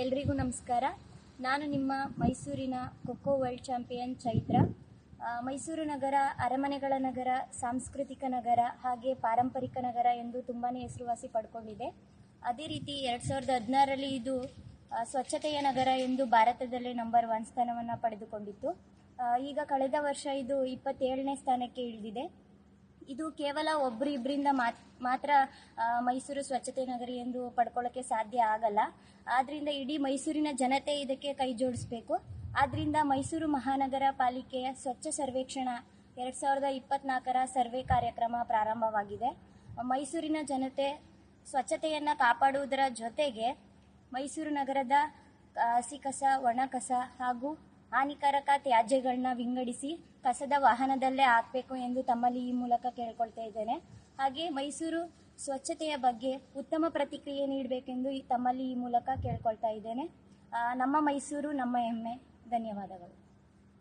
ಎಲ್ರಿಗೂ ನಮಸ್ಕಾರ. ನಾನು ನಿಮ್ಮ ಮೈಸೂರಿನ ಖೋಖೋ ವರ್ಲ್ಡ್ ಚಾಂಪಿಯನ್ ಚೈತ್ರ. ಮೈಸೂರು ನಗರ ಅರಮನೆಗಳ ನಗರ, ಸಾಂಸ್ಕೃತಿಕ ನಗರ ಹಾಗೆ ಪಾರಂಪರಿಕ ನಗರ ಎಂದು ತುಂಬಾ ಹೆಸರುವಾಸಿ ಪಡ್ಕೊಂಡಿದೆ. ಅದೇ ರೀತಿ 2016ರಲ್ಲಿ ಇದು ಸ್ವಚ್ಛತೆಯ ನಗರ ಎಂದು ಭಾರತದಲ್ಲೇ ನಂಬರ್ 1 ಸ್ಥಾನವನ್ನು ಪಡೆದುಕೊಂಡಿತ್ತು. ಈಗ ಕಳೆದ ವರ್ಷ ಇದು 27ನೇ ಸ್ಥಾನಕ್ಕೆ ಇಳಿದಿದೆ. ಇದು ಕೇವಲ ಒಬ್ಬರಿಬ್ಬರಿಂದ ಮಾತ್ರ ಮೈಸೂರು ಸ್ವಚ್ಛತೆ ನಗರಿ ಎಂದು ಪಡ್ಕೊಳ್ಳೋಕ್ಕೆ ಸಾಧ್ಯ ಆಗಲ್ಲ. ಆದ್ದರಿಂದ ಇಡೀ ಮೈಸೂರಿನ ಜನತೆ ಇದಕ್ಕೆ ಕೈ ಜೋಡಿಸಬೇಕು. ಆದ್ದರಿಂದ ಮೈಸೂರು ಮಹಾನಗರ ಪಾಲಿಕೆಯ ಸ್ವಚ್ಛ ಸರ್ವೇಕ್ಷಣಾ 2024ರ ಸರ್ವೆ ಕಾರ್ಯಕ್ರಮ ಪ್ರಾರಂಭವಾಗಿದೆ. ಮೈಸೂರಿನ ಜನತೆ ಸ್ವಚ್ಛತೆಯನ್ನು ಕಾಪಾಡುವುದರ ಜೊತೆಗೆ ಮೈಸೂರು ನಗರದ ಹಸಿ ಕಸ, ಒಣ ಕಸ ಹಾಗೂ ಹಾನಿಕಾರಕ ತ್ಯಾಜ್ಯಗಳನ್ನ ವಿಂಗಡಿಸಿ ಕಸದ ವಾಹನದಲ್ಲೇ ಹಾಕಬೇಕು ಎಂದು ತಮ್ಮಲ್ಲಿ ಈ ಮೂಲಕ ಕೇಳ್ಕೊಳ್ತಾ ಇದ್ದೇನೆ. ಹಾಗೆ ಮೈಸೂರು ಸ್ವಚ್ಛತೆಯ ಬಗ್ಗೆ ಉತ್ತಮ ಪ್ರತಿಕ್ರಿಯೆ ನೀಡಬೇಕೆಂದು ತಮ್ಮಲ್ಲಿ ಈ ಮೂಲಕ ಕೇಳ್ಕೊಳ್ತಾ ಇದ್ದೇನೆ. ನಮ್ಮ ಮೈಸೂರು ನಮ್ಮ ಹೆಮ್ಮೆ. ಧನ್ಯವಾದಗಳು.